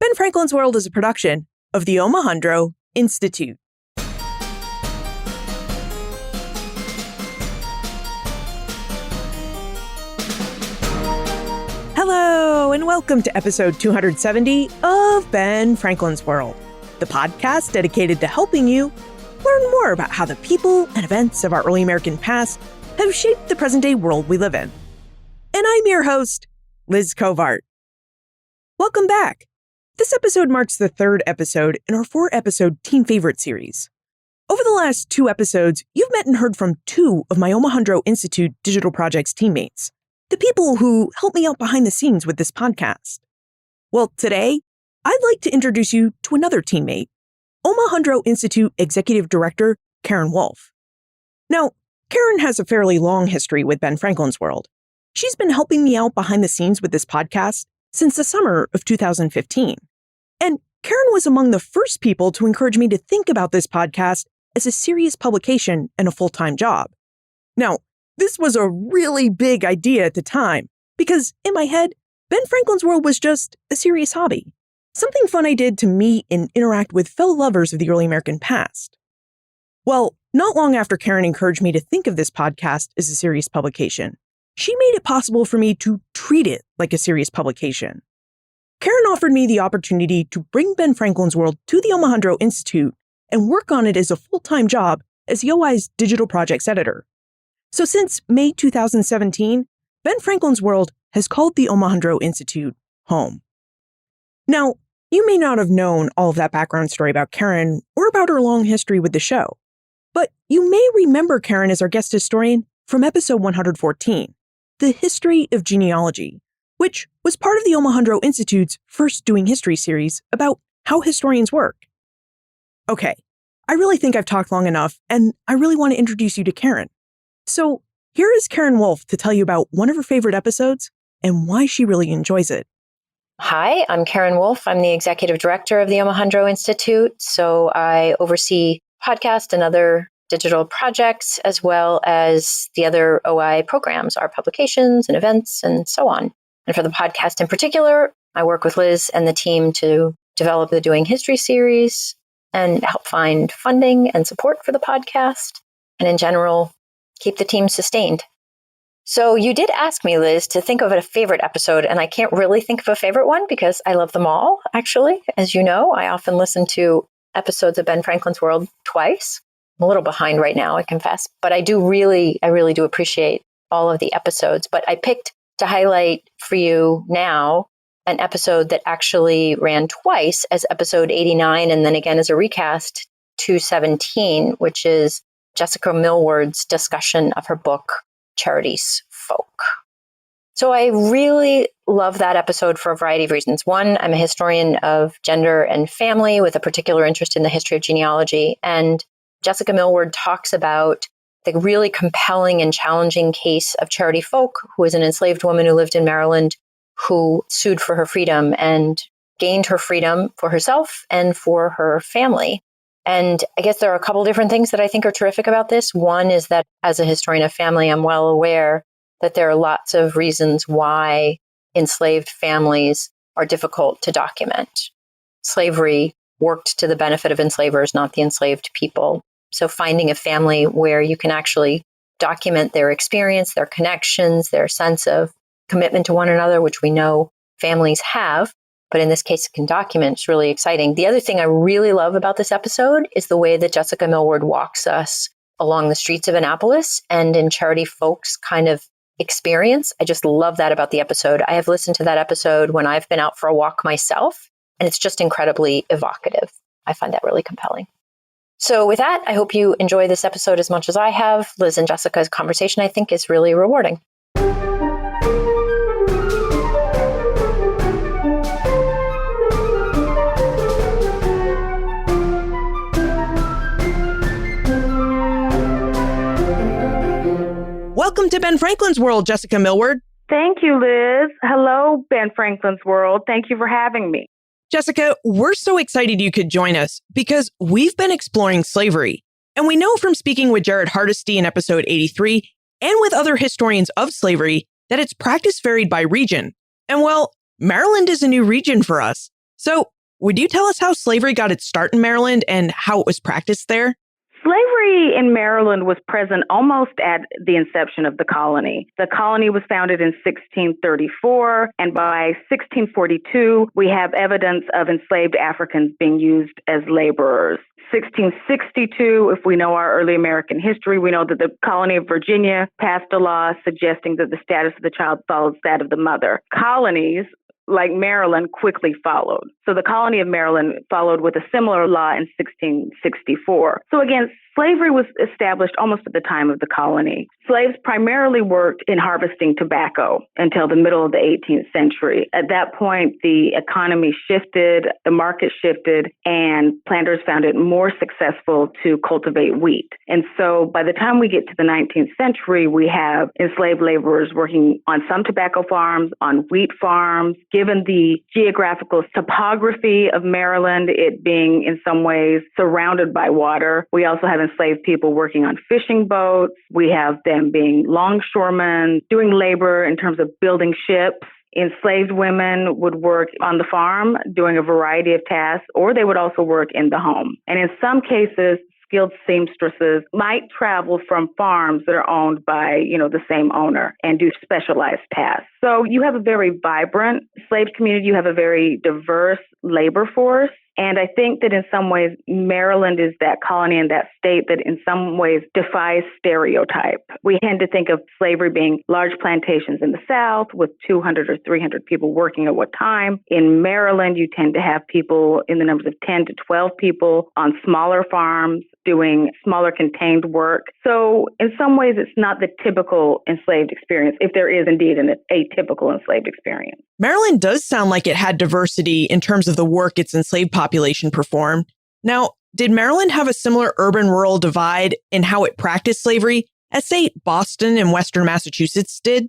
Ben Franklin's World is a production of the Omohundro Institute. Hello, and welcome to episode 270 of Ben Franklin's World, the podcast dedicated to helping you learn more about how the people and events of our early American past have shaped the present-day world we live in. And I'm your host, Liz Covart. Welcome back. This episode marks the third episode in our 4-episode Teen Favorite series. Over the last 2 episodes, you've met and heard from 2 of my Omohundro Institute Digital Projects teammates, the people who help me out behind the scenes with this podcast. Well, today, I'd like to introduce you to another teammate, Omohundro Institute Executive Director Karen Wolf. Now, Karen has a fairly long history with Ben Franklin's World. She's been helping me out behind the scenes with this podcast since the summer of 2015. And Karen was among the first people to encourage me to think about this podcast as a serious publication and a full-time job. Now, this was a really big idea at the time, because in my head, Ben Franklin's World was just a serious hobby. Something fun I did to meet and interact with fellow lovers of the early American past. Well, not long after Karen encouraged me to think of this podcast as a serious publication, she made it possible for me to treat it like a serious publication. Karen offered me the opportunity to bring Ben Franklin's World to the Omohundro Institute and work on it as a full-time job as the OI's digital projects editor. So since May 2017, Ben Franklin's World has called the Omohundro Institute home. Now, you may not have known all of that background story about Karen or about her long history with the show, but you may remember Karen as our guest historian from episode 114, The History of Genealogy, which was part of the Omohundro Institute's first Doing History series about how historians work. Okay, I really think I've talked long enough, and I really want to introduce you to Karen. So here is Karen Wolf to tell you about one of her favorite episodes and why she really enjoys it. Hi, I'm Karen Wolf. I'm the executive director of the Omohundro Institute. So I oversee podcast and other digital projects, as well as the other OI programs, our publications and events and so on. And for the podcast in particular, I work with Liz and the team to develop the Doing History series and help find funding and support for the podcast. And in general, keep the team sustained. So you did ask me, Liz, to think of a favorite episode, and I can't really think of a favorite one because I love them all, actually. As you know, I often listen to episodes of Ben Franklin's World twice. I'm a little behind right now, I confess, but I really do appreciate all of the episodes. But I picked to highlight for you now an episode that actually ran twice as episode 89 and then again as a recast 217, which is Jessica Millward's discussion of her book, Charity's Folk. So I really love that episode for a variety of reasons. One, I'm a historian of gender and family with a particular interest in the history of genealogy. And Jessica Millward talks about the really compelling and challenging case of Charity Folk, who is an enslaved woman who lived in Maryland, who sued for her freedom and gained her freedom for herself and for her family. And I guess there are a couple different things that I think are terrific about this. One is that as a historian of family, I'm well aware that there are lots of reasons why enslaved families are difficult to document. Slavery worked to the benefit of enslavers, not the enslaved people. So finding a family where you can actually document their experience, their connections, their sense of commitment to one another, which we know families have, but in this case, it can document. It's really exciting. The other thing I really love about this episode is the way that Jessica Millward walks us along the streets of Annapolis and in Charity Folk's kind of experience. I just love that about the episode. I have listened to that episode when I've been out for a walk myself, and it's just incredibly evocative. I find that really compelling. So with that, I hope you enjoy this episode as much as I have. Liz and Jessica's conversation, I think, is really rewarding. Welcome to Ben Franklin's World, Jessica Millward. Thank you, Liz. Hello, Ben Franklin's World. Thank you for having me. Jessica, we're so excited you could join us because we've been exploring slavery. And we know from speaking with Jared Hardesty in episode 83 and with other historians of slavery that its practice varied by region. And well, Maryland is a new region for us. So Would you tell us how slavery got its start in Maryland and how it was practiced there? Slavery in Maryland was present almost at the inception of the colony. The colony was founded in 1634, and by 1642, we have evidence of enslaved Africans being used as laborers. 1662, if we know our early American history, we know that the colony of Virginia passed a law suggesting that the status of the child follows that of the mother. Colonies like Maryland quickly followed. So the colony of Maryland followed with a similar law in 1664. So again, slavery was established almost at the time of the colony. Slaves primarily worked in harvesting tobacco until the middle of the 18th century. At that point, the economy shifted, the market shifted, and planters found it more successful to cultivate wheat. And so by the time we get to the 19th century, we have enslaved laborers working on some tobacco farms, on wheat farms. Given the geographical topography of Maryland, it being in some ways surrounded by water, we also have enslaved people working on fishing boats. We have them being longshoremen, doing labor in terms of building ships. Enslaved women would work on the farm, doing a variety of tasks, or they would also work in the home. And in some cases, skilled seamstresses might travel from farms that are owned by, the same owner and do specialized tasks. So you have a very vibrant slave community. You have a very diverse labor force. And I think that in some ways, Maryland is that colony and that state that in some ways defies stereotype. We tend to think of slavery being large plantations in the South with 200 or 300 people working at one time. In Maryland, you tend to have people in the numbers of 10 to 12 people on smaller farms doing smaller contained work. So in some ways, it's not the typical enslaved experience, if there is indeed an atypical enslaved experience. Maryland does sound like it had diversity in terms of the work its enslaved population performed. Now, did Maryland have a similar urban-rural divide in how it practiced slavery as, say, Boston and Western Massachusetts did?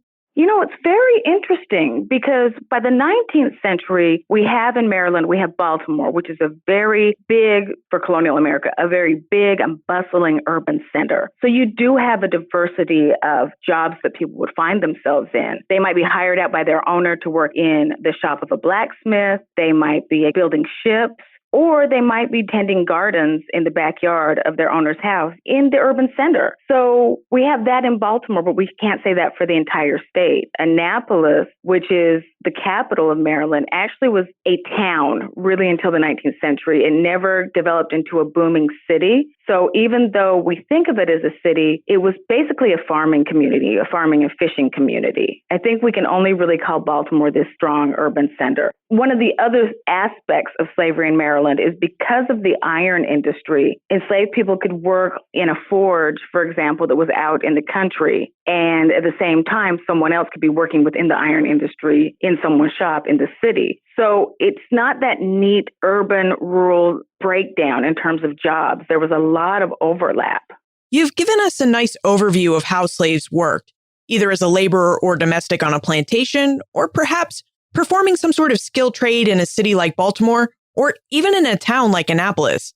It's very interesting because by the 19th century, we have in Maryland, we have Baltimore, which is a very big, for colonial America, a very big and bustling urban center. So you do have a diversity of jobs that people would find themselves in. They might be hired out by their owner to work in the shop of a blacksmith. They might be building ships. Or they might be tending gardens in the backyard of their owner's house in the urban center. So we have that in Baltimore, but we can't say that for the entire state. Annapolis, which is the capital of Maryland, actually was a town really until the 19th century. It never developed into a booming city. So even though we think of it as a city, it was basically a farming community, a farming and fishing community. I think we can only really call Baltimore this strong urban center. One of the other aspects of slavery in Maryland is because of the iron industry, enslaved people could work in a forge, for example, that was out in the country. And at the same time, someone else could be working within the iron industry in someone's shop in the city. So it's not that neat urban rural breakdown in terms of jobs. There was a lot of overlap. You've given us a nice overview of how slaves worked, either as a laborer or domestic on a plantation, or perhaps performing some sort of skilled trade in a city like Baltimore, or even in a town like Annapolis.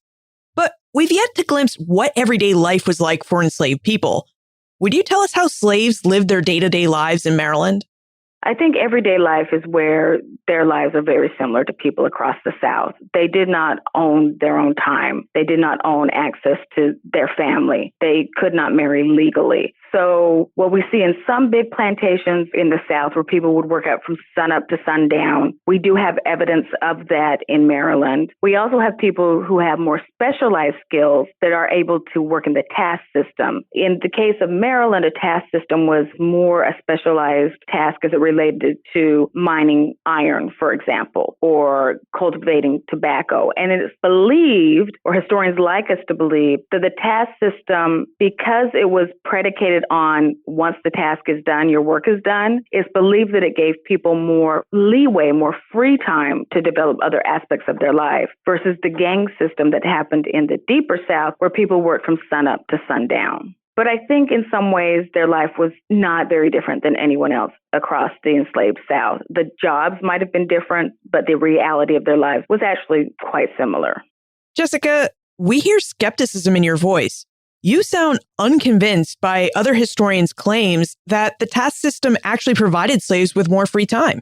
But we've yet to glimpse what everyday life was like for enslaved people. Would you tell us how slaves lived their day-to-day lives in Maryland? I think everyday life is where their lives are very similar to people across the South. They did not own their own time. They did not own access to their family. They could not marry legally. So what we see in some big plantations in the South where people would work out from sunup to sundown, we do have evidence of that in Maryland. We also have people who have more specialized skills that are able to work in the task system. In the case of Maryland, a task system was more a specialized task as it related to mining iron, for example, or cultivating tobacco. And it is believed, or historians like us to believe, that the task system, because it was predicated on once the task is done, your work is done, it's believed that it gave people more leeway, more free time to develop other aspects of their life versus the gang system that happened in the deeper South where people worked from sunup to sundown. But I think in some ways their life was not very different than anyone else across the enslaved South. The jobs might have been different, but the reality of their lives was actually quite similar. Jessica, we hear skepticism in your voice. You sound unconvinced by other historians' claims that the task system actually provided slaves with more free time.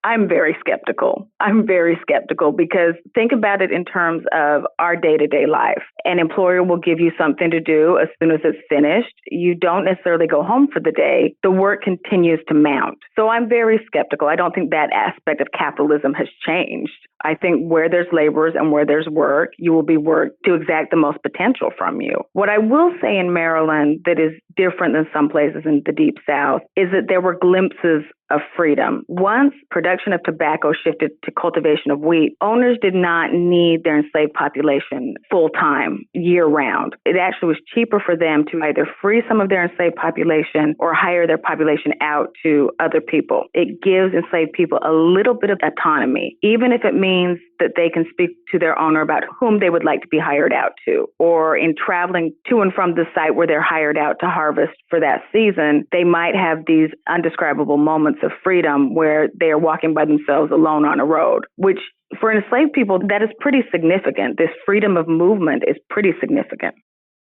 I'm very skeptical. I'm very skeptical because think about it in terms of our day-to-day life. An employer will give you something to do as soon as it's finished. You don't necessarily go home for the day. The work continues to mount. So I'm very skeptical. I don't think that aspect of capitalism has changed. I think where there's laborers and where there's work, you will be worked to exact the most potential from you. What I will say in Maryland that is different than some places in the Deep South is that there were glimpses of freedom. Once production of tobacco shifted to cultivation of wheat, owners did not need their enslaved population full-time, year-round. It actually was cheaper for them to either free some of their enslaved population or hire their population out to other people. It gives enslaved people a little bit of autonomy, even if it means that they can speak to their owner about whom they would like to be hired out to. Or in traveling to and from the site where they're hired out to harvest for that season, they might have these undescribable moments of freedom where they are walking by themselves alone on a road, which for enslaved people, that is pretty significant. This freedom of movement is pretty significant.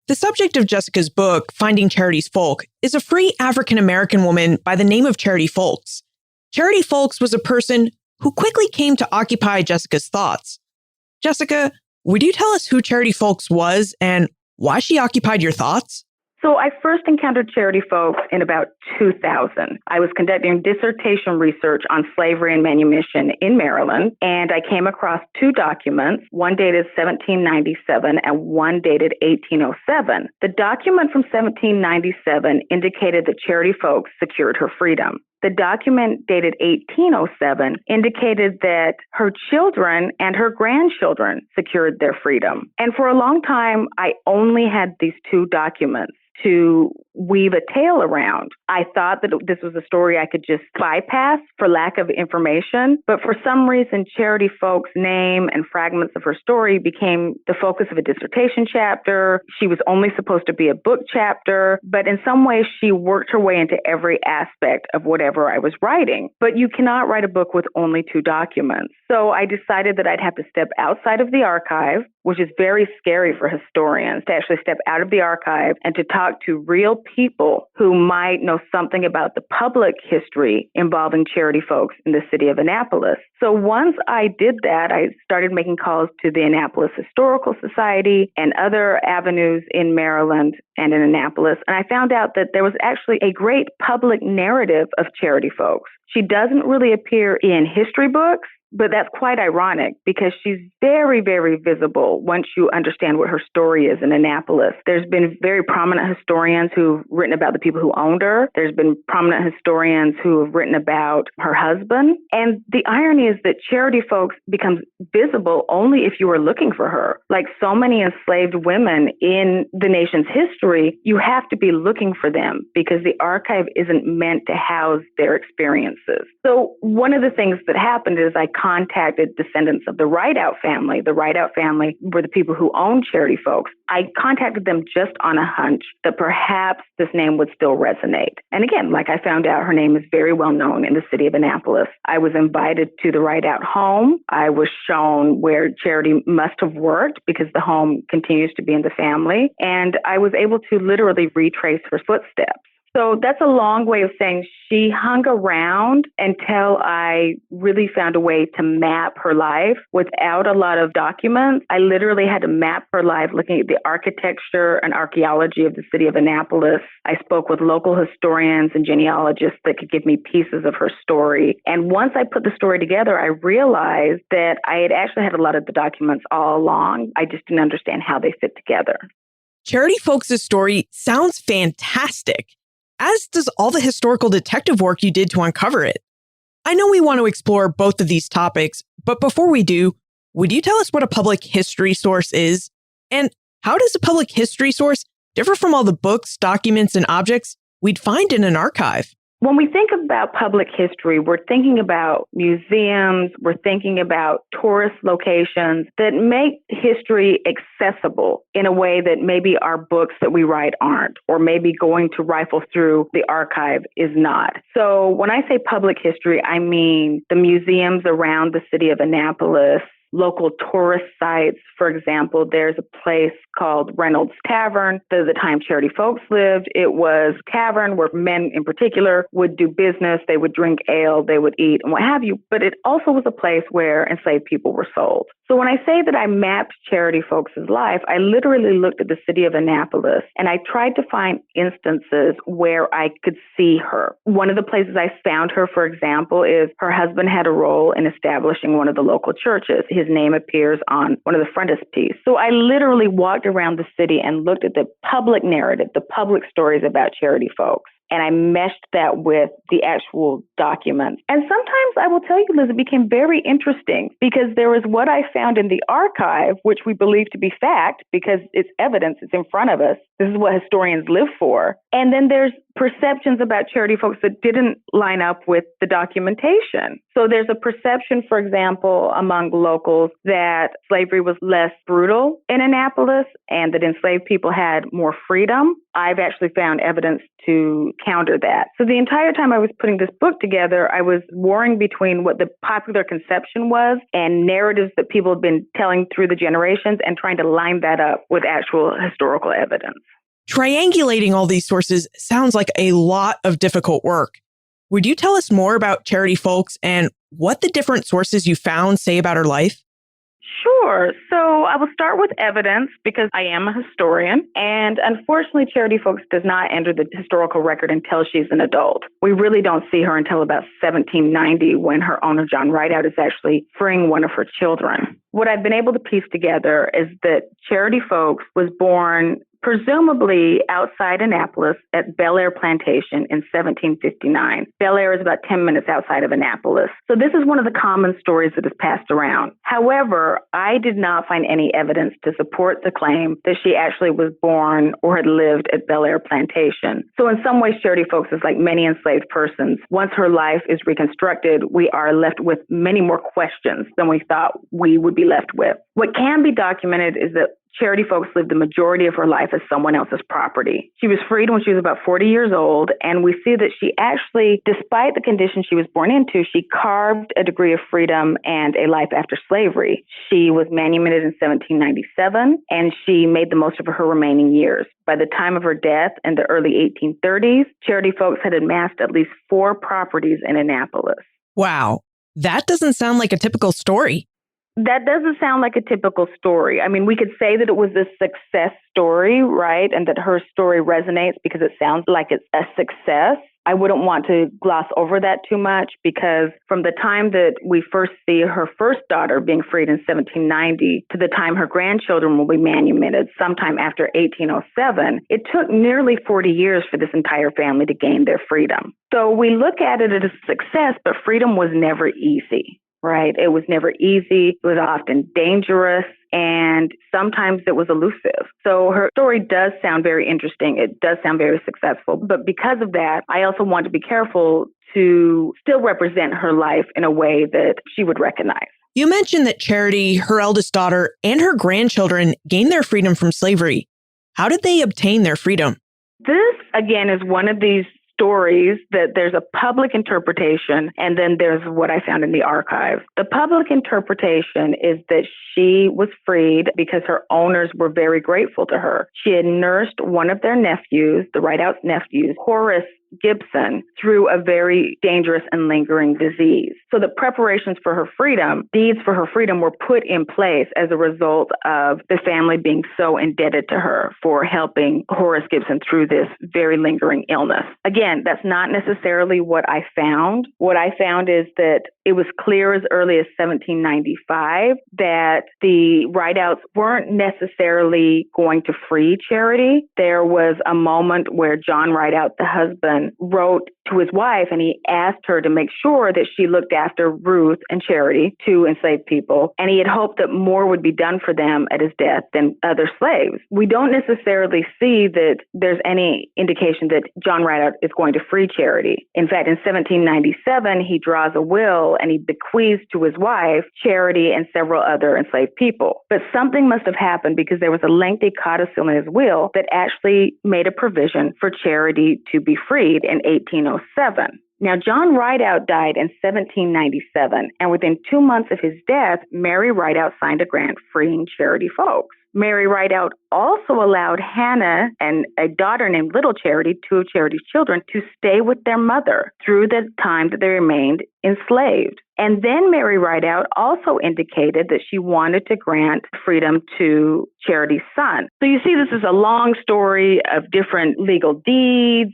The subject of Jessica's book, Finding Charity's Folk, is a free African-American woman by the name of Charity Folks. Charity Folks was a person who quickly came to occupy Jessica's thoughts. Jessica, would you tell us who Charity Folks was and why she occupied your thoughts? So I first encountered Charity Folks in about 2000. I was conducting dissertation research on slavery and manumission in Maryland, and I came across two documents, one dated 1797 and one dated 1807. The document from 1797 indicated that Charity Folks secured her freedom. The document dated 1807 indicated that her children and her grandchildren secured their freedom. And for a long time, I only had these two documents to weave a tale around. I thought that this was a story I could just bypass for lack of information, but for some reason, Charity Folks' name and fragments of her story became the focus of a dissertation chapter. She was only supposed to be a book chapter, but in some ways, she worked her way into every aspect of whatever I was writing. But you cannot write a book with only two documents. So I decided that I'd have to step outside of the archive, which is very scary for historians, to actually step out of the archive and to talk to real people who might know something about the public history involving Charity Folks in the city of Annapolis. So once I did that, I started making calls to the Annapolis Historical Society and other avenues in Maryland and in Annapolis. And I found out that there was actually a great public narrative of Charity Folks. She doesn't really appear in history books, but that's quite ironic because she's very, very visible once you understand what her story is in Annapolis. There's been very prominent historians who've written about the people who owned her. There's been prominent historians who have written about her husband. And the irony is that Charity Folks becomes visible only if you are looking for her. Like so many enslaved women in the nation's history, you have to be looking for them because the archive isn't meant to house their experiences. So one of the things that happened is I contacted descendants of the Rideout family. The Rideout family were the people who owned Charity Folks. I contacted them just on a hunch that perhaps this name would still resonate. And again, like I found out, her name is very well known in the city of Annapolis. I was invited to the Rideout home. I was shown where Charity must have worked because the home continues to be in the family. And I was able to literally retrace her footsteps. So that's a long way of saying she hung around until I really found a way to map her life without a lot of documents. I literally had to map her life looking at the architecture and archaeology of the city of Annapolis. I spoke with local historians and genealogists that could give me pieces of her story. And once I put the story together, I realized that I had actually had a lot of the documents all along. I just didn't understand how they fit together. Charity Folks' story sounds fantastic, as does all the historical detective work you did to uncover it. I know we want to explore both of these topics, but before we do, would you tell us what a public history source is? And how does a public history source differ from all the books, documents, and objects we'd find in an archive? When we think about public history, we're thinking about museums, we're thinking about tourist locations that make history accessible in a way that maybe our books that we write aren't, or maybe going to rifle through the archive is not. So when I say public history, I mean the museums around the city of Annapolis, local tourist sites. For example, there's a place called Reynolds Tavern. The time Charity Folks lived, it was a tavern where men in particular would do business. They would drink ale, they would eat, and what have you. But it also was a place where enslaved people were sold. So when I say that I mapped Charity Folks' life, I literally looked at the city of Annapolis and I tried to find instances where I could see her. One of the places I found her, for example, is her husband had a role in establishing one of the local churches. His name appears on one of the frontispiece. So I literally walked around the city and looked at the public narrative, the public stories about Charity Folks. And I meshed that with the actual documents. And sometimes I will tell you, Liz, it became very interesting because there was what I found in the archive, which we believe to be fact because it's evidence, it's in front of us. This is what historians live for. And then there's perceptions about Charity Folks that didn't line up with the documentation. So there's a perception, for example, among locals that slavery was less brutal in Annapolis and that enslaved people had more freedom. I've actually found evidence to counter that. So the entire time I was putting this book together, I was warring between what the popular conception was and narratives that people have been telling through the generations and trying to line that up with actual historical evidence. Triangulating all these sources sounds like a lot of difficult work. Would you tell us more about Charity Folks and what the different sources you found say about her life? Sure. So I will start with evidence because I am a historian. And unfortunately, Charity Folks does not enter the historical record until she's an adult. We really don't see her until about 1790 when her owner, John Rideout, is actually freeing one of her children. What I've been able to piece together is that Charity Folks was born presumably outside Annapolis at Bel Air Plantation in 1759. Bel Air is about 10 minutes outside of Annapolis. So this is one of the common stories that is passed around. However, I did not find any evidence to support the claim that she actually was born or had lived at Bel Air Plantation. So in some ways, Charity Folks is like many enslaved persons. Once her life is reconstructed, we are left with many more questions than we thought we would be left with. What can be documented is that Charity Folks lived the majority of her life as someone else's property. She was freed when she was about 40 years old, and we see that she actually, despite the condition she was born into, she carved a degree of freedom and a life after slavery. She was manumitted in 1797, and she made the most of her remaining years. By the time of her death in the early 1830s, Charity Folks had amassed at least 4 properties in Annapolis. Wow, that doesn't sound like a typical story. That doesn't sound like a typical story. I mean, we could say that it was a success story, right? And that her story resonates because it sounds like it's a success. I wouldn't want to gloss over that too much because from the time that we first see her first daughter being freed in 1790 to the time her grandchildren will be manumitted sometime after 1807, it took nearly 40 years for this entire family to gain their freedom. So we look at it as a success, but freedom was never easy. Right? It was never easy. It was often dangerous. And sometimes it was elusive. So her story does sound very interesting. It does sound very successful. But because of that, I also want to be careful to still represent her life in a way that she would recognize. You mentioned that Charity, her eldest daughter, and her grandchildren gained their freedom from slavery. How did they obtain their freedom? This, again, is one of these stories that there's a public interpretation and then there's what I found in the archive. The public interpretation is that she was freed because her owners were very grateful to her. She had nursed one of their nephews, the Rideout's nephews, Horace Gibson, through a very dangerous and lingering disease. So the preparations for her freedom, deeds for her freedom were put in place as a result of the family being so indebted to her for helping Horace Gibson through this very lingering illness. Again, that's not necessarily what I found. What I found is that it was clear as early as 1795 that the Rideouts weren't necessarily going to free Charity. There was a moment where John Rideout, the husband, wrote to his wife and he asked her to make sure that she looked after Ruth and Charity, 2 enslaved people, and he had hoped that more would be done for them at his death than other slaves. We don't necessarily see that there's any indication that John Rideout is going to free Charity. In fact, in 1797, he draws a will and he bequeaths to his wife Charity and several other enslaved people. But something must have happened because there was a lengthy codicil in his will that actually made a provision for Charity to be freed in 1807. Now, John Rideout died in 1797, and within 2 months of his death, Mary Rideout signed a grant freeing Charity folks. Mary Rideout also allowed Hannah and a daughter named Little Charity, two of Charity's children, to stay with their mother through the time that they remained enslaved. And then Mary Rideout also indicated that she wanted to grant freedom to Charity's son. So you see, this is a long story of different legal deeds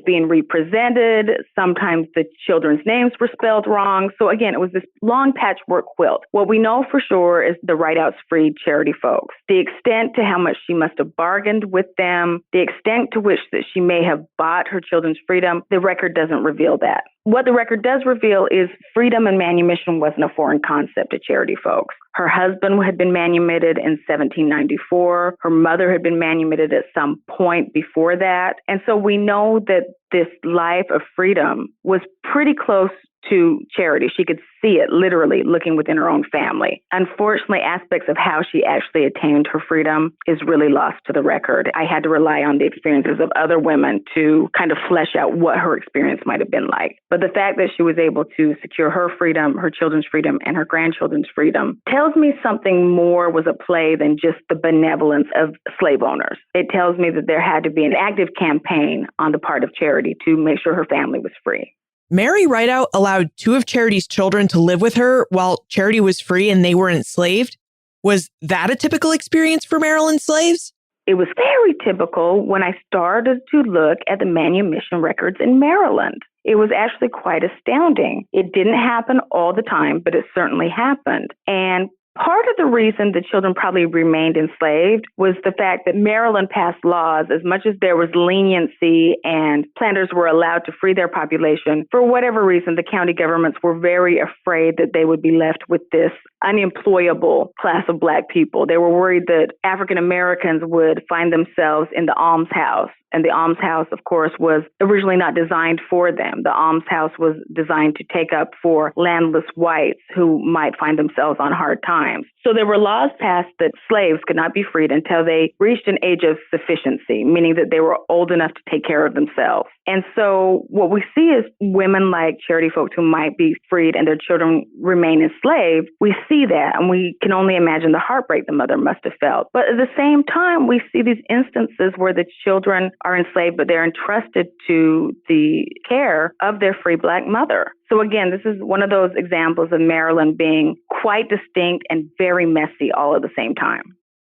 being represented. Sometimes the children's names were spelled wrong. So again, it was this long patchwork quilt. What we know for sure is the Rideouts freed Charity folks. The extent to how much she must have bargained with them, the extent to which that she may have bought her children's freedom, the record doesn't reveal that. What the record does reveal is freedom and manumission wasn't a foreign concept to Charity folks. Her husband had been manumitted in 1794. Her mother had been manumitted at some point before that. And so we know that this life of freedom was pretty close to Charity. She could see it literally looking within her own family. Unfortunately, aspects of how she actually attained her freedom is really lost to the record. I had to rely on the experiences of other women to kind of flesh out what her experience might have been like. But the fact that she was able to secure her freedom, her children's freedom, and her grandchildren's freedom tells me something more was at play than just the benevolence of slave owners. It tells me that there had to be an active campaign on the part of Charity to make sure her family was free. Mary Rideout allowed two of Charity's children to live with her while Charity was free and they were enslaved. Was that a typical experience for Maryland slaves? It was very typical when I started to look at the manumission records in Maryland. It was actually quite astounding. It didn't happen all the time, but it certainly happened. And part of the reason the children probably remained enslaved was the fact that Maryland passed laws. As much as there was leniency and planters were allowed to free their population, for whatever reason, the county governments were very afraid that they would be left with this unemployable class of Black people. They were worried that African Americans would find themselves in the almshouse. And the almshouse, of course, was originally not designed for them. The almshouse was designed to take up for landless whites who might find themselves on hard times. So there were laws passed that slaves could not be freed until they reached an age of sufficiency, meaning that they were old enough to take care of themselves. And so what we see is women like Charity folks who might be freed and their children remain enslaved. We see that, and we can only imagine the heartbreak the mother must have felt. But at the same time, we see these instances where the children are enslaved, but they're entrusted to the care of their free Black mother. So again, this is one of those examples of Maryland being quite distinct and very messy all at the same time.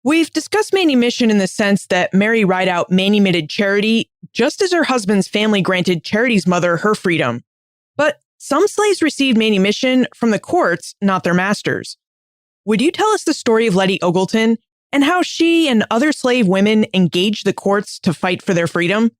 We've discussed manumission in the sense that Mary Rideout manumitted Charity just as her husband's family granted Charity's mother her freedom. But some slaves received manumission from the courts, not their masters. Would you tell us the story of Letty Ogleton and how she and other slave women engaged the courts to fight for their freedom?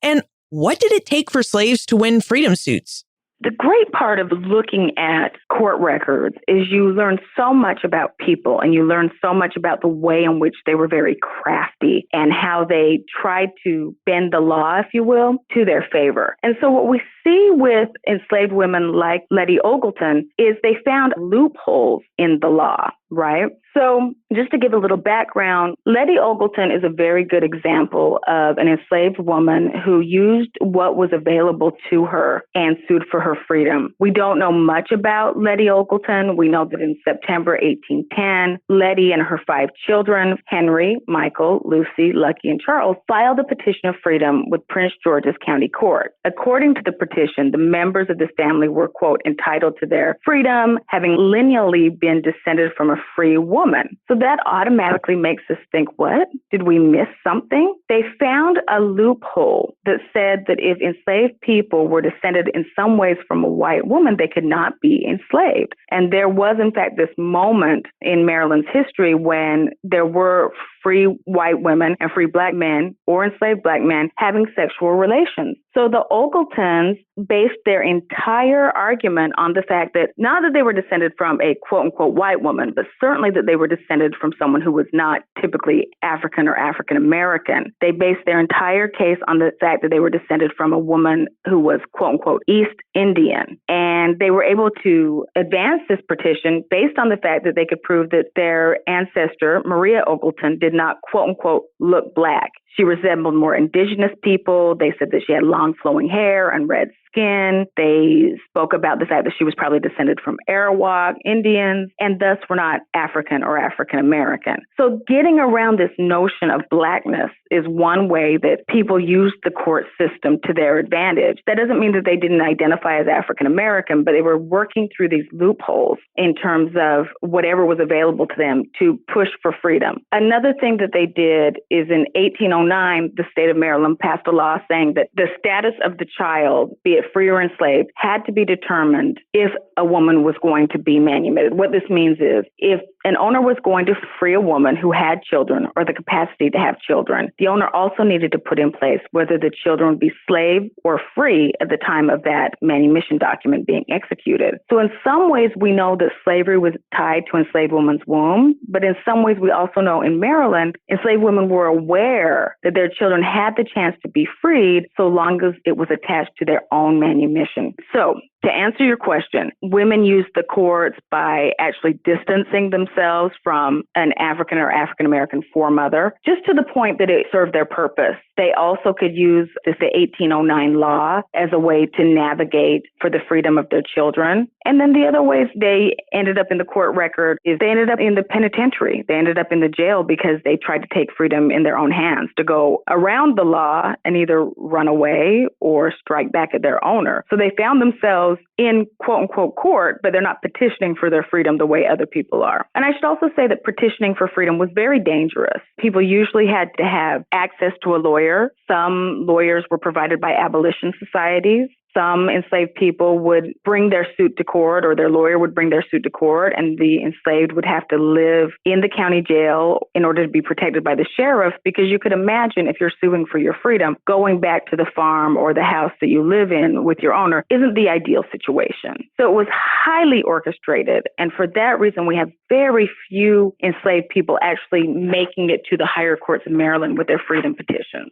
And what did it take for slaves to win freedom suits? The great part of looking at court records is you learn so much about people, and you learn so much about the way in which they were very crafty and how they tried to bend the law, if you will, to their favor. And so what we see with enslaved women like Letty Ogleton is they found loopholes in the law, right? So just to give a little background, Letty Ogleton is a very good example of an enslaved woman who used what was available to her and sued for her freedom. We don't know much about Letty Ogleton. We know that in September 1810, Letty and her 5 children, Henry, Michael, Lucy, Lucky, and Charles, filed a petition of freedom with Prince George's County Court. According to the petition, the members of this family were, quote, entitled to their freedom, having lineally been descended from a free woman. So that automatically makes us think, what? Did we miss something? They found a loophole that said that if enslaved people were descended in some ways from a white woman, they could not be enslaved. And there was, in fact, this moment in Maryland's history when there were free white women and free Black men or enslaved Black men having sexual relations. So the Ogletons based their entire argument on the fact that not that they were descended from a quote-unquote white woman, but certainly that they were descended from someone who was not typically African or African American. They based their entire case on the fact that they were descended from a woman who was quote-unquote East Indian. And they were able to advance this petition based on the fact that they could prove that their ancestor, Maria Ogleton, did not quote-unquote look Black. she resembled more indigenous people. They said that she had long flowing hair and red skin. They spoke about the fact that she was probably descended from Arawak Indians and thus were not African or African American. So getting around this notion of Blackness is one way that people used the court system to their advantage. That doesn't mean that they didn't identify as African American, but they were working through these loopholes in terms of whatever was available to them to push for freedom. Another thing that they did is in 1809, the state of Maryland passed a law saying that the status of the child, be it free or enslaved, had to be determined if a woman was going to be manumitted. What this means is if an owner was going to free a woman who had children or the capacity to have children, the owner also needed to put in place whether the children would be slave or free at the time of that manumission document being executed. So in some ways, we know that slavery was tied to enslaved women's womb, but in some ways, we also know in Maryland, enslaved women were aware that their children had the chance to be freed so long as it was attached to their own manumission. So to answer your question, women used the courts by actually distancing themselves from an African or African American foremother, just to the point that it served their purpose. They also could use the 1809 law as a way to navigate for the freedom of their children. And then the other ways they ended up in the court record is they ended up in the penitentiary. They ended up in the jail because they tried to take freedom in their own hands, to go around the law and either run away or strike back at their owner. So they found themselves in quote unquote court, but they're not petitioning for their freedom the way other people are. And I should also say that petitioning for freedom was very dangerous. People usually had to have access to a lawyer. Some lawyers were provided by abolition societies. Some enslaved people would bring their suit to court, or their lawyer would bring their suit to court, and the enslaved would have to live in the county jail in order to be protected by the sheriff, because you could imagine if you're suing for your freedom, going back to the farm or the house that you live in with your owner isn't the ideal situation. So it was highly orchestrated, and for that reason, we have very few enslaved people actually making it to the higher courts in Maryland with their freedom petitions.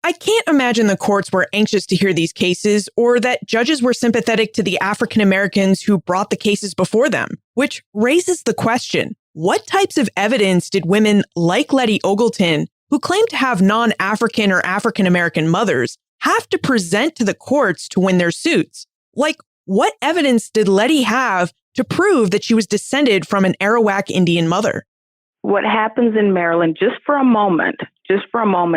I can't imagine the courts were anxious to hear these cases or that judges were sympathetic to the African Americans who brought the cases before them, which raises the question, what types of evidence did women like Letty Ogleton, who claimed to have non-African or African American mothers, have to present to the courts to win their suits? Like, what evidence did Letty have to prove that she was descended from an Arawak Indian mother? What happens in Maryland, just for a moment,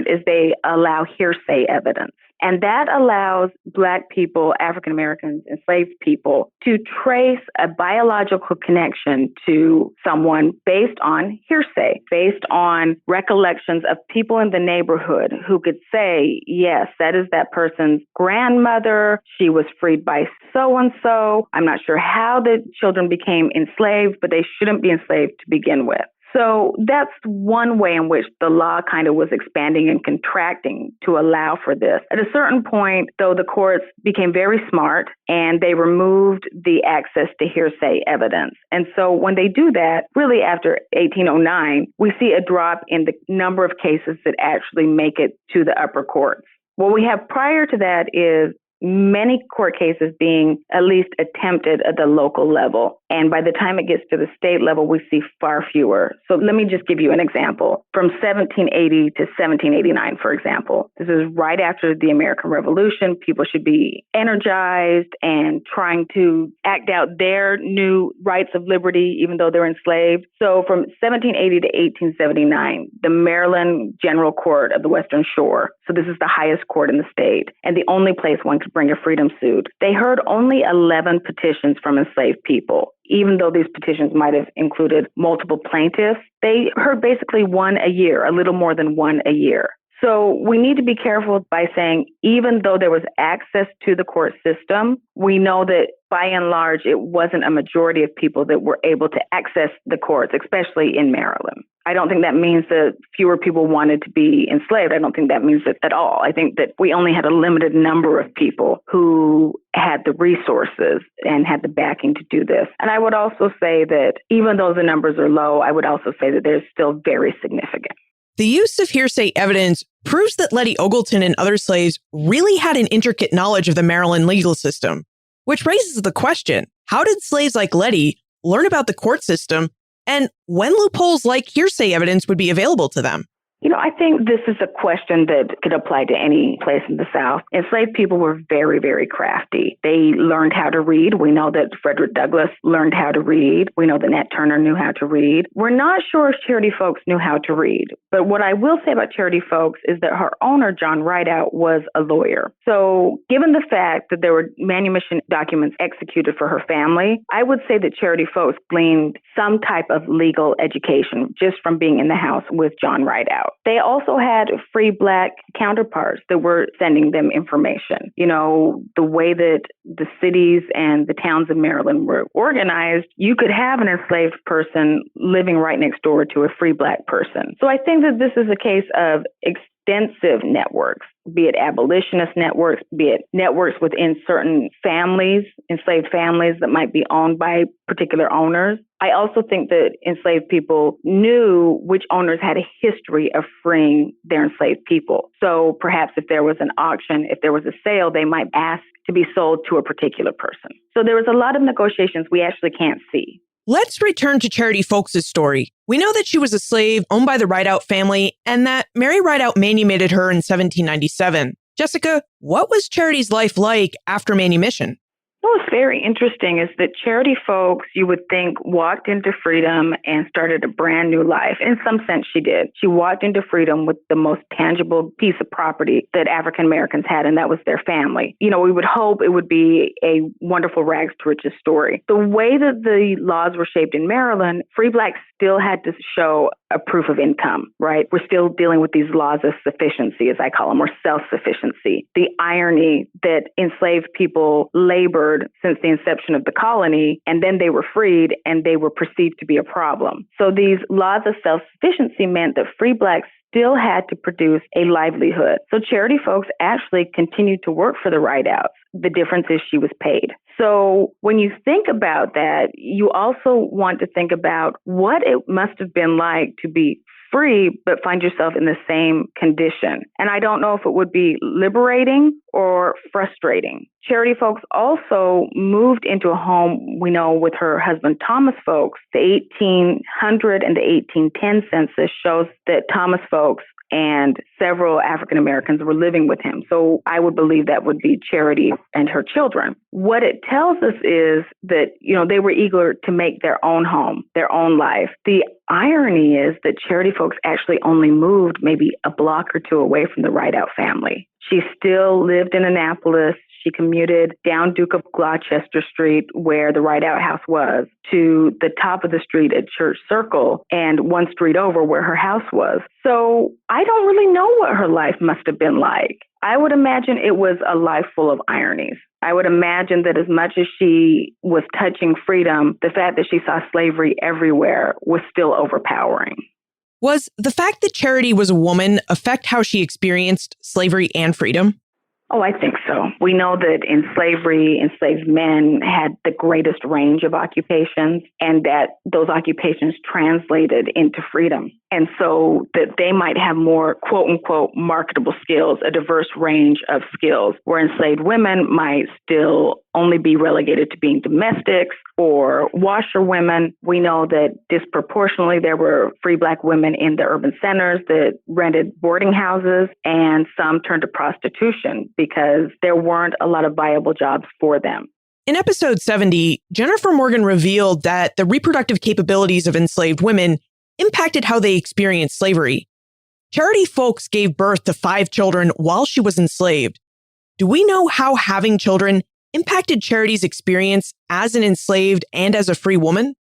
is they allow hearsay evidence. And that allows Black people, African Americans, enslaved people to trace a biological connection to someone based on hearsay, based on recollections of people in the neighborhood who could say, yes, that is that person's grandmother. She was freed by so-and-so. I'm not sure how the children became enslaved, but they shouldn't be enslaved to begin with. So that's one way in which the law kind of was expanding and contracting to allow for this. At a certain point, though, the courts became very smart and they removed the access to hearsay evidence. And so when they do that, really after 1809, we see a drop in the number of cases that actually make it to the upper courts. What we have prior to that is many court cases being at least attempted at the local level. And by the time it gets to the state level, we see far fewer. So let me just give you an example. From 1780 to 1789, for example, this is right after the American Revolution. People should be energized and trying to act out their new rights of liberty, even though they're enslaved. So from 1780 to 1879, the Maryland General Court of the Western Shore, so this is the highest court in the state, and the only place one could bring a freedom suit, they heard only 11 petitions from enslaved people. Even though these petitions might have included multiple plaintiffs, they heard basically one a year, a little more than one a year. So we need to be careful by saying, even though there was access to the court system, we know that by and large, it wasn't a majority of people that were able to access the courts, especially in Maryland. I don't think that means that fewer people wanted to be enslaved. I don't think that means it at all. I think that we only had a limited number of people who had the resources and had the backing to do this. And I would also say that even though the numbers are low, I would also say that they're still very significant. The use of hearsay evidence proves that Letty Ogleton and other slaves really had an intricate knowledge of the Maryland legal system, which raises the question, how did slaves like Letty learn about the court system and when loopholes like hearsay evidence would be available to them? I think this is a question that could apply to any place in the South. Enslaved people were very, very crafty. They learned how to read. We know that Frederick Douglass learned how to read. We know that Nat Turner knew how to read. We're not sure if Charity Folks knew how to read. But what I will say about Charity Folks is that her owner, John Rideout, was a lawyer. So given the fact that there were manumission documents executed for her family, I would say that Charity Folks gleaned some type of legal education just from being in the house with John Rideout. They also had free Black counterparts that were sending them information. The way that the cities and the towns of Maryland were organized, you could have an enslaved person living right next door to a free Black person. So I think that this is a case of extensive networks, be it abolitionist networks, be it networks within certain families, enslaved families that might be owned by particular owners. I also think that enslaved people knew which owners had a history of freeing their enslaved people. So perhaps if there was an auction, if there was a sale, they might ask to be sold to a particular person. So there was a lot of negotiations we actually can't see. Let's return to Charity Folks' story. We know that she was a slave owned by the Rideout family and that Mary Rideout manumitted her in 1797. Jessica, what was Charity's life like after manumission? What's very interesting is that Charity Folks, you would think, walked into freedom and started a brand new life. In some sense, she did. She walked into freedom with the most tangible piece of property that African Americans had, and that was their family. We would hope it would be a wonderful rags to riches story. The way that the laws were shaped in Maryland, free Blacks still had to show a proof of income, right? We're still dealing with these laws of sufficiency, as I call them, or self-sufficiency. The irony that enslaved people labored since the inception of the colony, and then they were freed, and they were perceived to be a problem. So these laws of self-sufficiency meant that free Blacks still had to produce a livelihood. So Charity Folks actually continued to work for the Rideouts. The difference is she was paid. So when you think about that, you also want to think about what it must have been like to be free, but find yourself in the same condition. And I don't know if it would be liberating or frustrating. Charity Folks also moved into a home, we know, with her husband, Thomas Folks. The 1800 and the 1810 census shows that Thomas Folks and several African Americans were living with him. So I would believe that would be Charity and her children. What it tells us is that, they were eager to make their own home, their own life. The irony is that Charity Folks actually only moved maybe a block or two away from the Rideout family. She still lived in Annapolis. She commuted down Duke of Gloucester Street, where the Rideout house was, to the top of the street at Church Circle and one street over where her house was. So I don't really know what her life must have been like. I would imagine it was a life full of ironies. I would imagine that as much as she was touching freedom, the fact that she saw slavery everywhere was still overpowering. Was the fact that Charity was a woman affect how she experienced slavery and freedom? Oh, I think so. We know that in slavery, enslaved men had the greatest range of occupations and that those occupations translated into freedom. And so that they might have more, quote unquote, marketable skills, a diverse range of skills, where enslaved women might still only be relegated to being domestics or washerwomen. We know that disproportionately there were free Black women in the urban centers that rented boarding houses, and some turned to prostitution because there weren't a lot of viable jobs for them. In episode 70, Jennifer Morgan revealed that the reproductive capabilities of enslaved women impacted how they experienced slavery. Charity Folks gave birth to 5 children while she was enslaved. Do we know how having children impacted Charity's experience as an enslaved and as a free woman?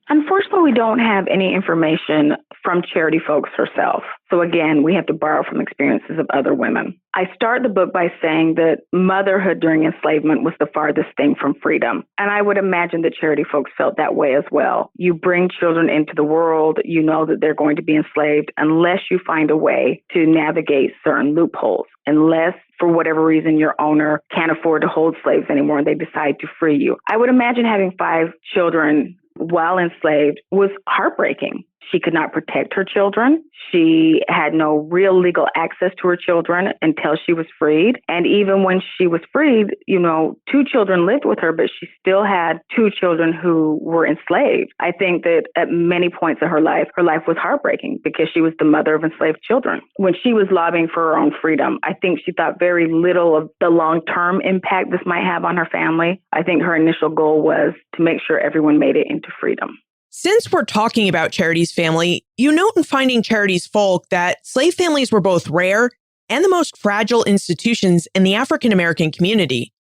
Unfortunately, we don't have any information from Charity Folks herself. So again, we have to borrow from experiences of other women. I start the book by saying that motherhood during enslavement was the farthest thing from freedom. And I would imagine that Charity Folks felt that way as well. You bring children into the world, you know that they're going to be enslaved unless you find a way to navigate certain loopholes, unless for whatever reason your owner can't afford to hold slaves anymore and they decide to free you. I would imagine having 5 children while enslaved was heartbreaking. She could not protect her children. She had no real legal access to her children until she was freed. And even when she was freed, 2 children lived with her, but she still had 2 children who were enslaved. I think that at many points in her life was heartbreaking because she was the mother of enslaved children. When she was lobbying for her own freedom, I think she thought very little of the long-term impact this might have on her family. I think her initial goal was to make sure everyone made it into freedom. Since we're talking about Charity's family, you note in Finding Charity's Folk that slave families were both rare and the most fragile institutions in the African American community.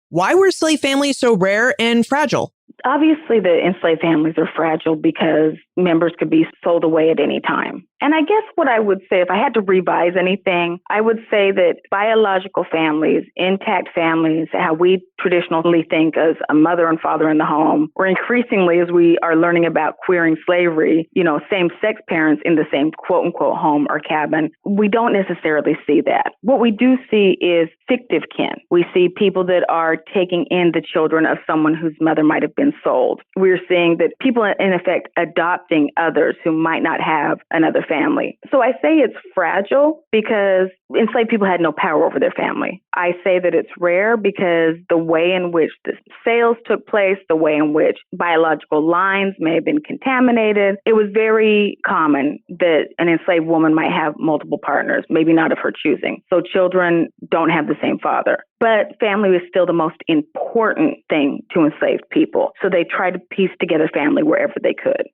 Why were slave families so rare and fragile? Obviously, the enslaved families are fragile because members could be sold away at any time. And I guess what I would say, if I had to revise anything, I would say that biological families, intact families, how we traditionally think as a mother and father in the home, or increasingly as we are learning about queering slavery, same-sex parents in the same quote-unquote home or cabin, we don't necessarily see that. What we do see is fictive kin. We see people that are taking in the children of someone whose mother might have been sold. We're seeing that people, in effect, adopting others who might not have another family. So I say it's fragile because enslaved people had no power over their family. I say that it's rare because the way in which the sales took place, the way in which biological lines may have been contaminated, it was very common that an enslaved woman might have multiple partners, maybe not of her choosing. So children don't have the same father. But family is still the most important thing to enslaved people. So they try to piece together family wherever they could.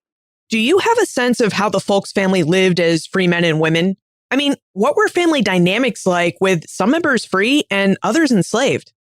Do you have a sense of how the Folks family lived as free men and women? I mean, what were family dynamics like with some members free and others enslaved?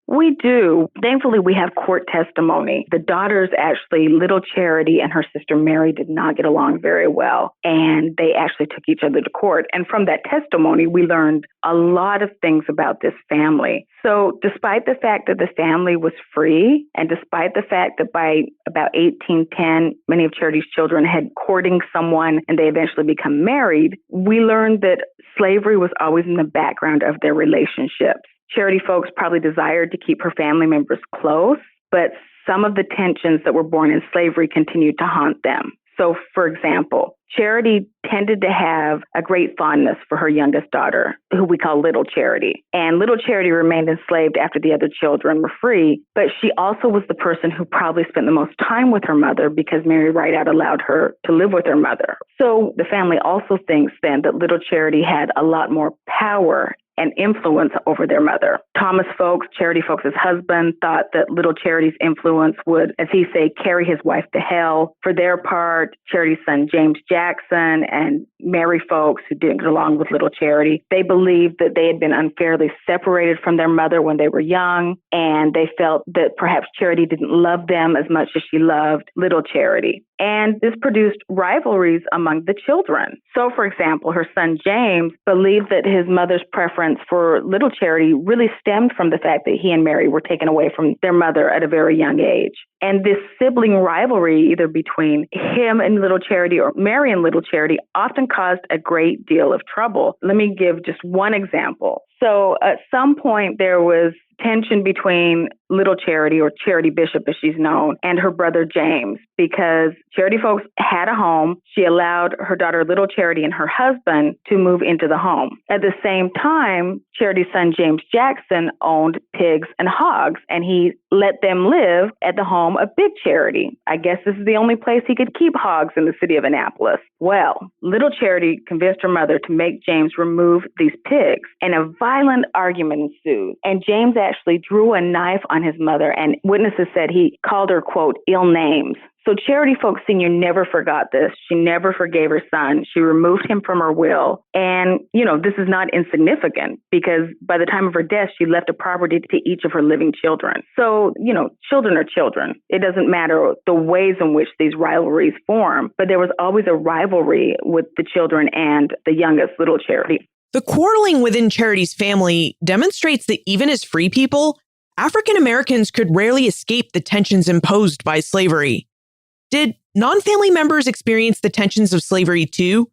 We do. Thankfully, we have court testimony. The daughters, actually, Little Charity and her sister Mary, did not get along very well, and they actually took each other to court. And from that testimony, we learned a lot of things about this family. So despite the fact that the family was free, and despite the fact that by about 1810, many of Charity's children had courting someone and they eventually become married, we learned that slavery was always in the background of their relationships. Charity folks probably desired to keep her family members close, but some of the tensions that were born in slavery continued to haunt them. So, for example, Charity tended to have a great fondness for her youngest daughter, who we call Little Charity. And Little Charity remained enslaved after the other children were free, but she also was the person who probably spent the most time with her mother because Mary Rideout allowed her to live with her mother. So the family also thinks then that Little Charity had a lot more power and influence over their mother. Thomas Folks, Charity Folks' husband, thought that Little Charity's influence would, as he say, carry his wife to hell. For their part, Charity's son James Jackson and Mary Folks, who didn't get along with Little Charity, they believed that they had been unfairly separated from their mother when they were young, and they felt that perhaps Charity didn't love them as much as she loved Little Charity. And this produced rivalries among the children. So, for example, her son James believed that his mother's preference for Little Charity really stemmed from the fact that he and Mary were taken away from their mother at a very young age. And this sibling rivalry, either between him and Little Charity or Mary and Little Charity, often caused a great deal of trouble. Let me give just one example. So at some point, there was tension between Little Charity, or Charity Bishop as she's known, and her brother James, because Charity Folks had a home. She allowed her daughter Little Charity and her husband to move into the home. At the same time, Charity's son James Jackson owned pigs and hogs, and he let them live at the home of Big Charity. I guess this is the only place he could keep hogs in the city of Annapolis. Well, Little Charity convinced her mother to make James remove these pigs, and a violent argument ensued. And James actually drew a knife on his mother, and witnesses said he called her, quote, ill names. So Charity Folks Sr. never forgot this. She never forgave her son. She removed him from her will. And, this is not insignificant because by the time of her death, she left a property to each of her living children. So, children are children. It doesn't matter the ways in which these rivalries form, but there was always a rivalry with the children and the youngest, Little Charity. The quarreling within Charity's family demonstrates that even as free people, African Americans could rarely escape the tensions imposed by slavery. Did non-family members experience the tensions of slavery too?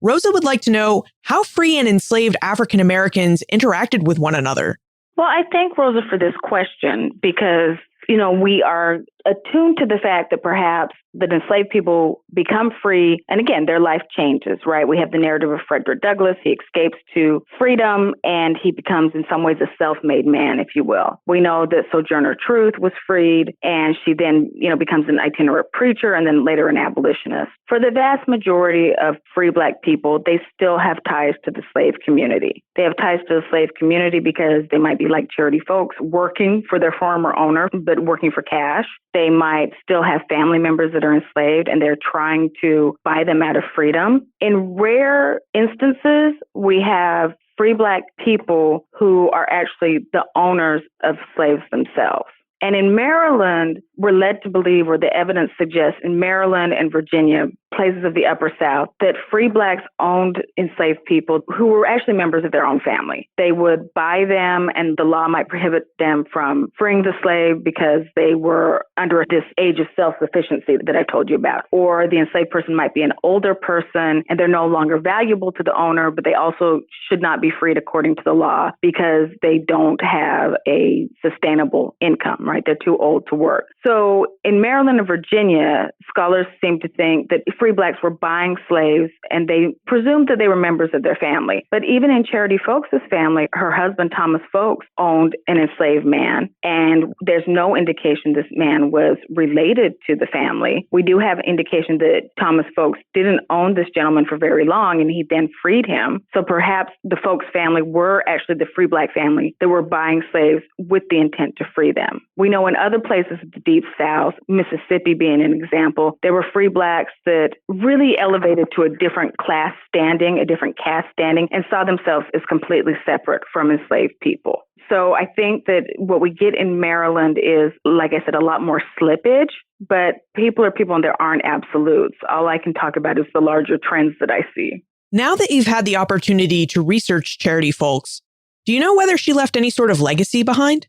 Rosa would like to know how free and enslaved African Americans interacted with one another. Well, I thank Rosa for this question because, we are attuned to the fact that perhaps the enslaved people become free. And again, their life changes, right? We have the narrative of Frederick Douglass. He escapes to freedom and he becomes in some ways a self-made man, if you will. We know that Sojourner Truth was freed and she then, becomes an itinerant preacher and then later an abolitionist. For the vast majority of free Black people, they still have ties to the slave community. They have ties to the slave community because they might be like charity folks working for their former owner, but working for cash. They might still have family members that are enslaved and they're trying to buy them out of freedom. In rare instances, we have free Black people who are actually the owners of slaves themselves. And in Maryland, we're led to believe, or the evidence suggests, in Maryland and Virginia, places of the Upper South, that free Blacks owned enslaved people who were actually members of their own family. They would buy them, and the law might prohibit them from freeing the slave because they were under this age of self-sufficiency that I told you about. Or the enslaved person might be an older person, and they're no longer valuable to the owner, but they also should not be freed according to the law because they don't have a sustainable income, right? They're too old to work. So in Maryland and Virginia, scholars seem to think that free Blacks were buying slaves and they presumed that they were members of their family. But even in Charity Folks' family, her husband, Thomas Folks, owned an enslaved man. And there's no indication this man was related to the family. We do have indication that Thomas Folks didn't own this gentleman for very long and he then freed him. So perhaps the Folks family were actually the free Black family that were buying slaves with the intent to free them. We know in other places of the Deep South, Mississippi being an example, there were free Blacks that really elevated to a different class standing, a different caste standing, and saw themselves as completely separate from enslaved people. So I think that what we get in Maryland is, like I said, a lot more slippage, but people are people and there aren't absolutes. All I can talk about is the larger trends that I see. Now that you've had the opportunity to research Charity Folks, do you know whether she left any sort of legacy behind?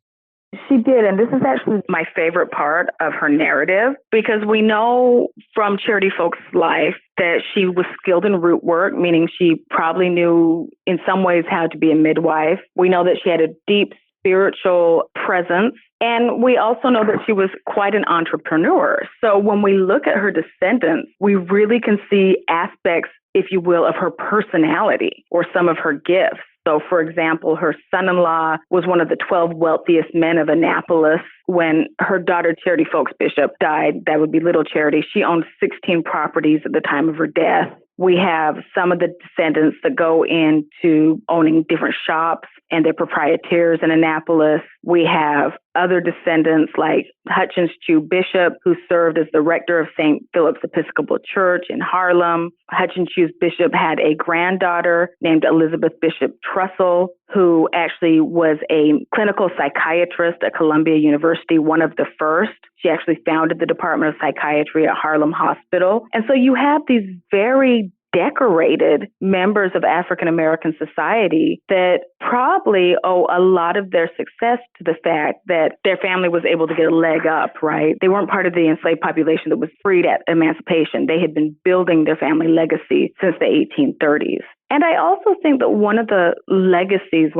She did, and this is actually my favorite part of her narrative, because we know from Charity Folks' life that she was skilled in root work, meaning she probably knew in some ways how to be a midwife. We know that she had a deep spiritual presence, and we also know that she was quite an entrepreneur. So when we look at her descendants, we really can see aspects, if you will, of her personality or some of her gifts. So, for example, her son-in-law was one of the 12 wealthiest men of Annapolis. When her daughter, Charity Folks Bishop, died, that would be Little Charity, she owned 16 properties at the time of her death. We have some of the descendants that go into owning different shops and they're proprietors in Annapolis. We have other descendants like Hutchins Chew Bishop, who served as the rector of St. Philip's Episcopal Church in Harlem. Hutchins Chew Bishop had a granddaughter named Elizabeth Bishop Trussell, who actually was a clinical psychiatrist at Columbia University, one of the first. She actually founded the Department of Psychiatry at Harlem Hospital. And so you have these very decorated members of African American society that probably owe a lot of their success to the fact that their family was able to get a leg up, right? They weren't part of the enslaved population that was freed at emancipation. They had been building their family legacy since the 1830s. And I also think that one of the legacies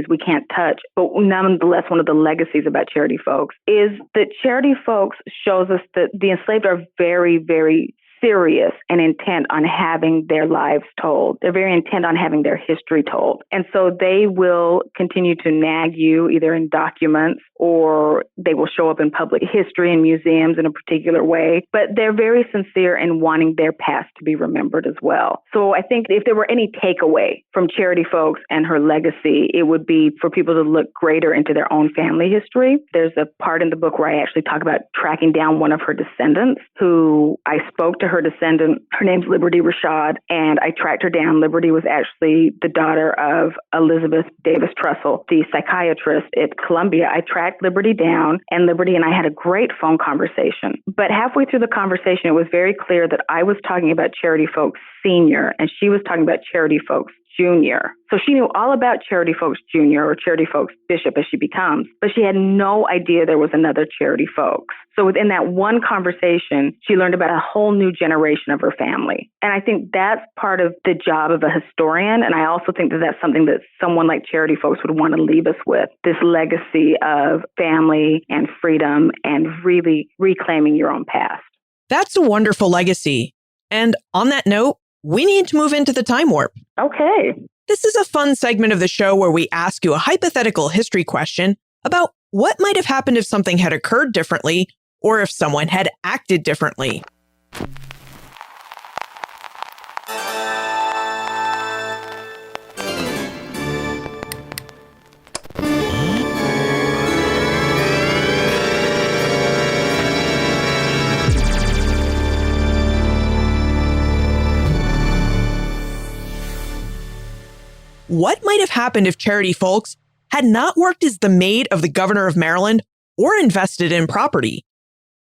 we can't touch, but nonetheless one of the legacies about Charity Folks is that Charity Folks shows us that the enslaved are very, very serious and intent on having their lives told. They're very intent on having their history told. And so they will continue to nag you either in documents or they will show up in public history and museums in a particular way. But they're very sincere in wanting their past to be remembered as well. So I think if there were any takeaway from Charity Folks and her legacy, it would be for people to look greater into their own family history. There's a part in the book where I actually talk about tracking down one of her descendants who I spoke to her descendant. Her name's Liberty Rashad, and I tracked her down. Liberty was actually the daughter of Elizabeth Davis Trussell, the psychiatrist at Columbia. I tracked Liberty down, and Liberty and I had a great phone conversation. But halfway through the conversation, it was very clear that I was talking about Charity Folks Senior, and she was talking about Charity Folks Jr. So she knew all about Charity Folks Jr. or Charity Folks Bishop as she becomes, but she had no idea there was another Charity Folks. So within that one conversation, she learned about a whole new generation of her family. And I think that's part of the job of a historian. And I also think that that's something that someone like Charity Folks would want to leave us with, this legacy of family and freedom and really reclaiming your own past. That's a wonderful legacy. And on that note, we need to move into the time warp. Okay. This is a fun segment of the show where we ask you a hypothetical history question about what might have happened if something had occurred differently or if someone had acted differently. What might have happened if Charity Folks had not worked as the maid of the governor of Maryland or invested in property?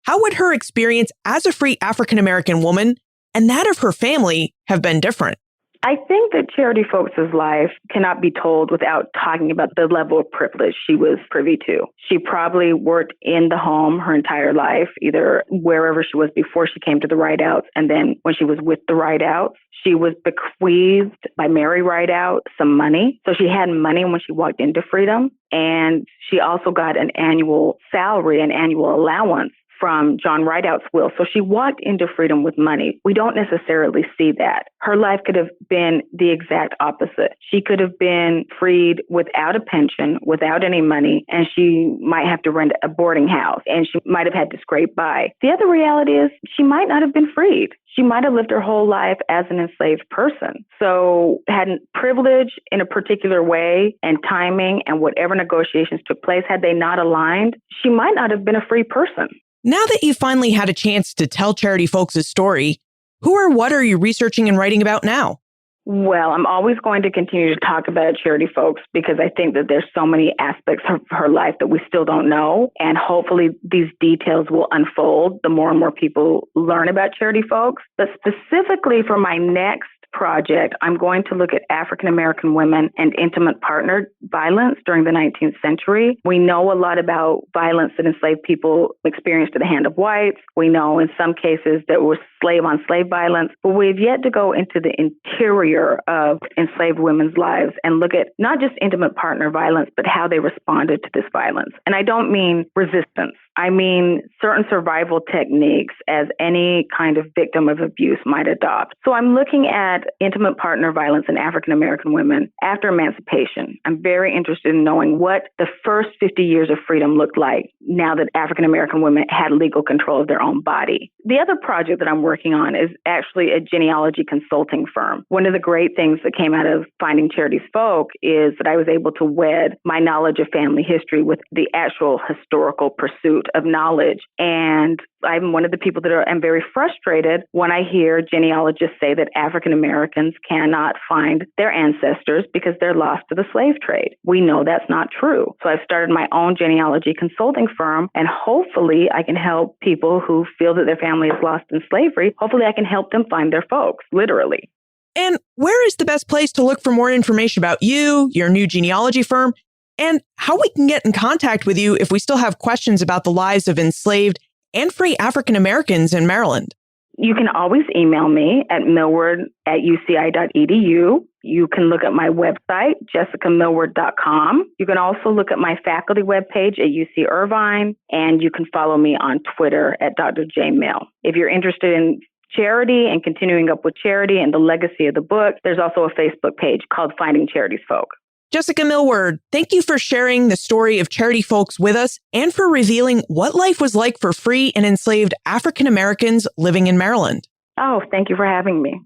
How would her experience as a free African-American woman and that of her family have been different? I think that Charity Folks' life cannot be told without talking about the level of privilege she was privy to. She probably worked in the home her entire life, either wherever she was before she came to the Rideouts, and then when she was with the Rideouts, she was bequeathed by Mary Rideout some money. So she had money when she walked into Freedom, and she also got an annual salary, an annual allowance from John Rideout's will. So she walked into Freedom with money. We don't necessarily see that. Her life could have been the exact opposite. She could have been freed without a pension, without any money, and she might have to rent a boarding house, and she might have had to scrape by. The other reality is she might not have been freed. She might have lived her whole life as an enslaved person. So had privilege in a particular way and timing and whatever negotiations took place, had they not aligned, she might not have been a free person. Now that you finally had a chance to tell Charity Folks' story, who or what are you researching and writing about now? Well, I'm always going to continue to talk about Charity Folks because I think that there's so many aspects of her life that we still don't know. And hopefully these details will unfold the more and more people learn about Charity Folks. But specifically for my next project, I'm going to look at African-American women and intimate partner violence during the 19th century. We know a lot about violence that enslaved people experienced at the hand of whites. We know in some cases there was slave-on-slave violence, but we've yet to go into the interior of enslaved women's lives and look at not just intimate partner violence, but how they responded to this violence. And I don't mean resistance. I mean certain survival techniques as any kind of victim of abuse might adopt. So I'm looking at intimate partner violence in African-American women after emancipation. I'm very interested in knowing what the first 50 years of freedom looked like now that African-American women had legal control of their own body. The other project that I'm working on is actually a genealogy consulting firm. One of the great things that came out of Finding Charity's Folk is that I was able to wed my knowledge of family history with the actual historical pursuit of knowledge. And I'm one of the people that I'm very frustrated when I hear genealogists say that African Americans cannot find their ancestors because they're lost to the slave trade. We know that's not true. So I've started my own genealogy consulting firm, and hopefully I can help people who feel that their family is lost in slavery. Hopefully I can help them find their folks, literally. And where is the best place to look for more information about you, your new genealogy firm, and how we can get in contact with you if we still have questions about the lives of enslaved and free African Americans in Maryland? You can always email me at millward@uci.edu. You can look at my website, jessicamillward.com. You can also look at my faculty webpage at UC Irvine, and you can follow me on Twitter at Dr. J. Mill. If you're interested in charity and continuing up with charity and the legacy of the book, there's also a Facebook page called Finding Charity's Folk. Jessica Millward, thank you for sharing the story of Charity Folks with us and for revealing what life was like for free and enslaved African Americans living in Maryland. Oh, thank you for having me.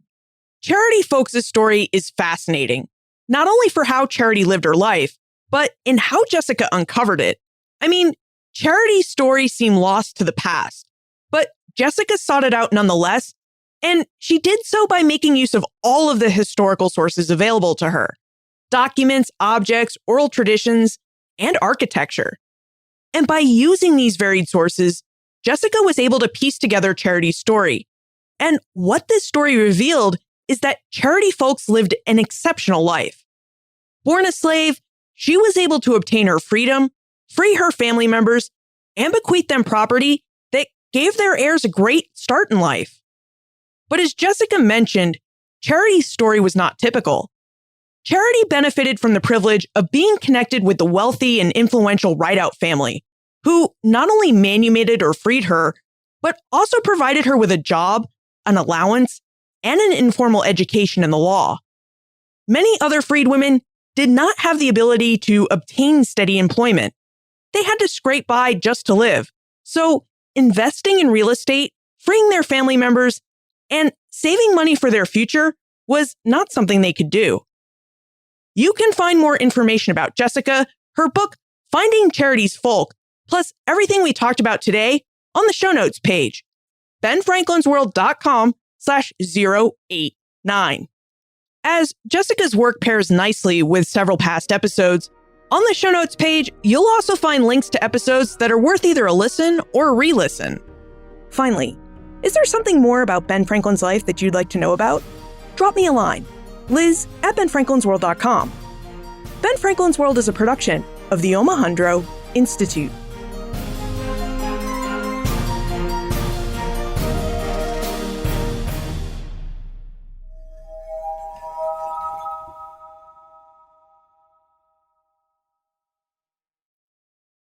Charity Folks' story is fascinating, not only for how Charity lived her life, but in how Jessica uncovered it. I mean, Charity's story seemed lost to the past, but Jessica sought it out nonetheless, and she did so by making use of all of the historical sources available to her. Documents, objects, oral traditions, and architecture. And by using these varied sources, Jessica was able to piece together Charity's story. And what this story revealed is that Charity Folks lived an exceptional life. Born a slave, she was able to obtain her freedom, free her family members, and bequeath them property that gave their heirs a great start in life. But as Jessica mentioned, Charity's story was not typical. Charity benefited from the privilege of being connected with the wealthy and influential Rideout family, who not only manumitted or freed her, but also provided her with a job, an allowance, and an informal education in the law. Many other freed women did not have the ability to obtain steady employment. They had to scrape by just to live. So investing in real estate, freeing their family members, and saving money for their future was not something they could do. You can find more information about Jessica, her book, Finding Charity's Folk, plus everything we talked about today on the show notes page, benfranklinsworld.com/089. As Jessica's work pairs nicely with several past episodes, on the show notes page, you'll also find links to episodes that are worth either a listen or a re-listen. Finally, is there something more about Ben Franklin's life that you'd like to know about? Drop me a line, liz@benfranklinsworld.com. Ben Franklin's World is a production of the Omohundro Institute.